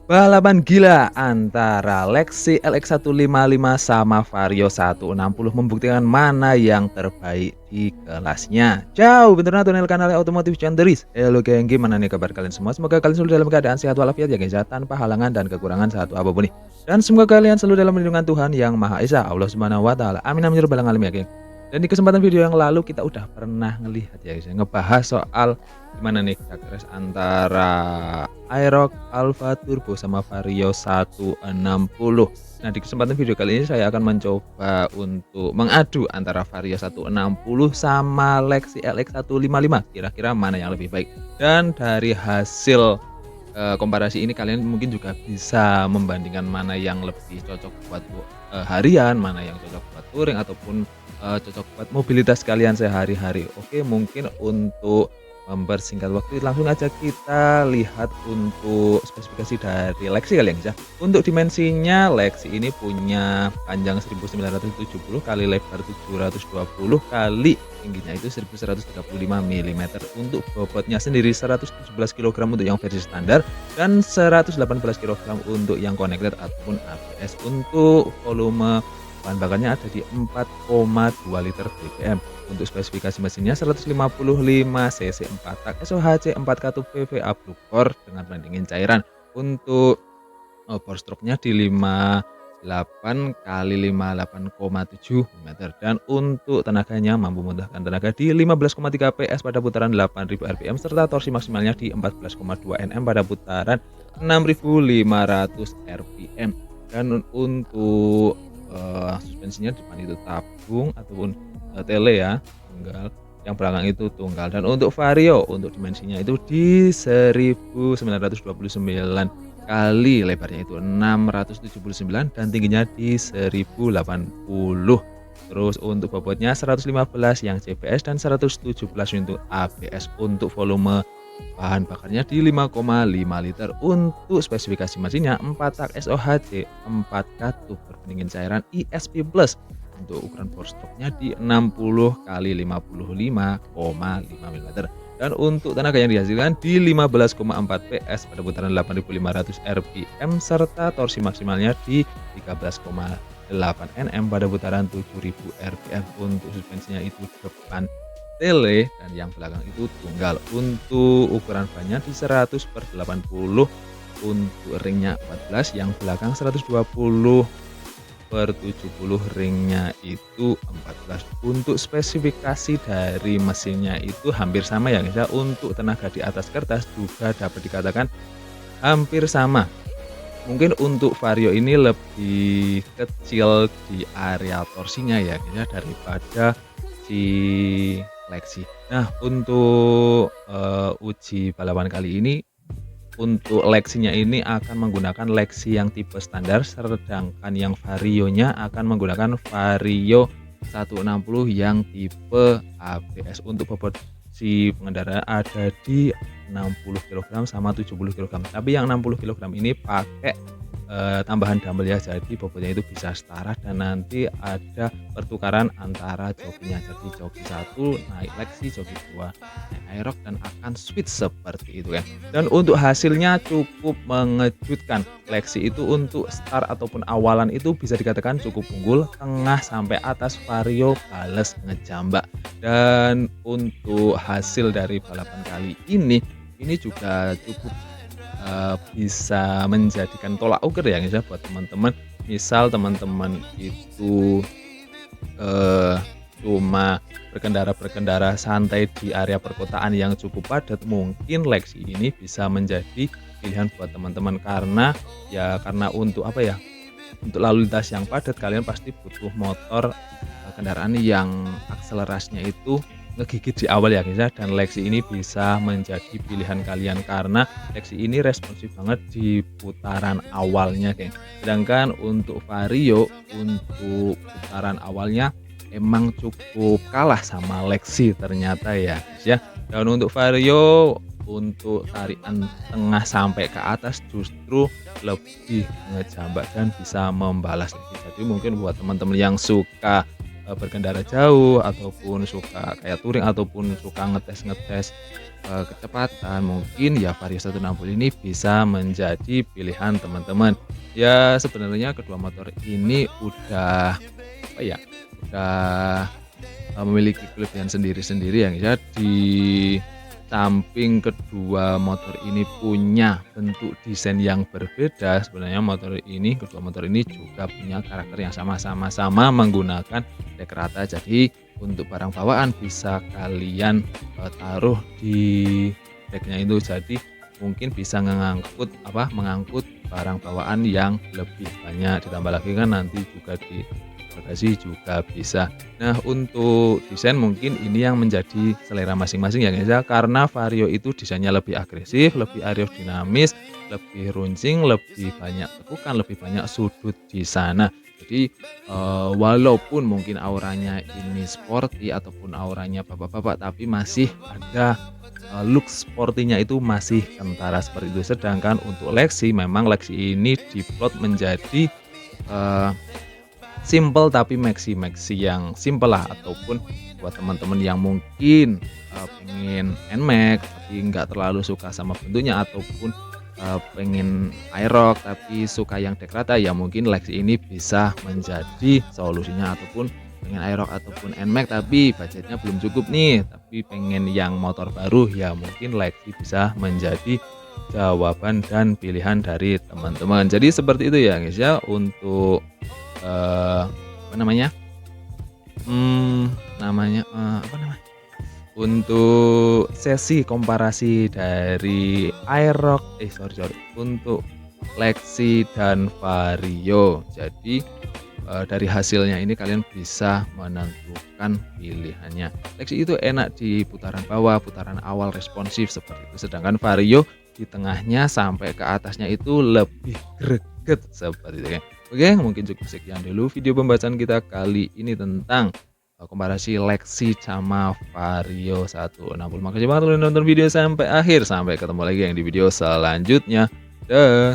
Balapan gila antara Lexi LX155 sama Vario 160 membuktikan mana yang terbaik di kelasnya. Ciao, bentornato nel kanal otomotif Chanderis. Halo geng, gimana nih kabar kalian semua? Semoga kalian selalu dalam keadaan sehat walafiat ya guys ya, tanpa halangan dan kekurangan satu apapun nih. Dan semoga kalian selalu dalam lindungan Tuhan yang Maha Esa, Allah Subhanahu wa taala. Amin amin ya rabbal alamin ya geng. Dan di kesempatan video yang lalu kita udah pernah ngelihat ya guys ya, ngebahas soal gimana nih drag race antara Aerox Alpha Turbo sama Vario 160. Nah, di kesempatan video kali ini saya akan mencoba untuk mengadu antara Vario 160 sama Lexi LX155. Kira-kira mana yang lebih baik? Dan dari hasil komparasi ini kalian mungkin juga bisa membandingkan mana yang lebih cocok buat harian, mana yang cocok buat touring ataupun cocok buat mobilitas kalian sehari-hari. Oke, mungkin untuk mempersingkat waktu langsung aja kita lihat untuk spesifikasi dari Lexi kali ya guys ya. Untuk dimensinya Lexi ini punya panjang 1970 kali lebar 720 kali tingginya itu 1135 mm. Untuk bobotnya sendiri 117 kg untuk yang versi standar dan 118 kg untuk yang connected ataupun ABS. Untuk volume bahan bakarnya ada di 4,2 liter BBM. Untuk spesifikasi mesinnya 155 cc 4 tak SOHC 4 katup PVA Blue Core dengan pendingin cairan. Untuk bore stroke-nya di 58 kali 58,7 mm dan untuk tenaganya mampu memuntahkan tenaga di 15,3 PS pada putaran 8000 rpm serta torsi maksimalnya di 14,2 Nm pada putaran 6500 rpm. Dan untuk suspensinya depan itu tabung ataupun tele ya, tunggal, yang belakang itu tunggal. Dan untuk Vario untuk dimensinya itu di 1929 kali lebarnya itu 679 dan tingginya di 1080. Terus untuk bobotnya 115 yang CBS dan 117 untuk ABS. Untuk volume bahan bakarnya di 5,5 liter. Untuk spesifikasi mesinnya 4 tak SOHC 4 katup berpendingin cairan ISP Plus. Untuk ukuran bore stroke-nya di 60 kali 55,5 mm dan untuk tenaga yang dihasilkan di 15,4 PS pada putaran 8500 rpm serta torsi maksimalnya di 13,8 Nm pada putaran 7000 rpm. Untuk suspensinya itu depan tele dan yang belakang itu tunggal. Untuk ukuran bannya di 100/80, untuk ringnya 14, yang belakang 120/70, ringnya itu 14. Untuk spesifikasi dari mesinnya itu hampir sama ya guys ya. Untuk tenaga di atas kertas juga dapat dikatakan hampir sama. Mungkin untuk Vario ini lebih kecil di area torsinya ya guys ya daripada si Lexi. Nah, untuk uji balapan kali ini untuk Lexinya ini akan menggunakan Lexi yang tipe standar, sedangkan yang Varionya akan menggunakan Vario 160 yang tipe ABS. Untuk bobot si pengendara ada di 60 kg sama 70 kg. Tapi yang 60 kg ini pakai tambahan dumbbell ya, jadi bobotnya itu bisa setara dan nanti ada pertukaran antara jokinya. Jadi joki 1 naik Lexi, joki 2 naik Aerox dan akan switch seperti itu ya. Dan untuk hasilnya cukup mengejutkan. Lexi itu untuk start ataupun awalan itu bisa dikatakan cukup unggul, tengah sampai atas Vario bales ngejambak. Dan untuk hasil dari balapan kali ini juga cukup bisa menjadikan tolak ukur ya guys ya buat teman-teman. Misal teman-teman itu cuma berkendara santai di area perkotaan yang cukup padat, mungkin Lexi ini bisa menjadi pilihan buat teman-teman karena untuk apa ya, untuk lalu lintas yang padat kalian pasti butuh motor kendaraan yang akselerasinya itu ngegigit di awal ya guys ya, dan Lexi ini bisa menjadi pilihan kalian karena Lexi ini responsif banget di putaran awalnya geng. Sedangkan untuk Vario untuk putaran awalnya emang cukup kalah sama Lexi ternyata ya guys ya. Dan untuk Vario untuk tarikan tengah sampai ke atas justru lebih ngejambak dan bisa membalas. Jadi mungkin buat teman-teman yang suka berkendara jauh ataupun suka kayak touring ataupun suka ngetes-ngetes, kecepatan, mungkin ya Vario 160 ini bisa menjadi pilihan teman-teman. Ya sebenarnya kedua motor ini udah apa ya, udah memiliki kelebihan sendiri-sendiri ya, guys, ya. Di samping kedua motor ini punya bentuk desain yang berbeda, sebenarnya kedua motor ini juga punya karakter yang sama menggunakan dek rata. Jadi untuk barang bawaan bisa kalian, taruh di deknya itu. Jadi mungkin bisa mengangkut barang bawaan yang lebih banyak, ditambah lagi kan nanti juga di bagasi juga bisa. Nah, untuk desain mungkin ini yang menjadi selera masing-masing ya, guys, ya. Karena Vario itu desainnya lebih agresif, lebih aerodinamis, lebih runcing, lebih banyak tekukan, lebih banyak sudut di sana. Jadi, walaupun mungkin auranya ini sporty ataupun auranya bapak-bapak, tapi masih ada, look sporty-nya itu masih kentara seperti itu. Sedangkan untuk Lexi, memang Lexi ini diplot menjadi, eee simple tapi maxi yang simple lah, ataupun buat teman-teman yang mungkin, pengen NMAX tapi nggak terlalu suka sama bentuknya, ataupun, pengen aerox tapi suka yang dek rata, ya mungkin Lexi ini bisa menjadi solusinya. Ataupun pengen aerox ataupun NMAX tapi budgetnya belum cukup nih, tapi pengen yang motor baru, ya mungkin Lexi bisa menjadi jawaban dan pilihan dari teman-teman. Jadi seperti itu ya, guys, ya, untuk apa namanya, apa namanya, untuk sesi komparasi dari untuk Lexi dan Vario. Jadi, dari hasilnya ini kalian bisa menentukan pilihannya. Lexi itu enak di putaran bawah, putaran awal responsif seperti itu, sedangkan Vario di tengahnya sampai ke atasnya itu lebih greget seperti itu ya. Oke, mungkin cukup sekian dulu video pembahasan kita kali ini tentang, komparasi Lexi sama Vario 160. Makasih banget udah nonton video sampai akhir, sampai ketemu lagi yang di video selanjutnya. Dah.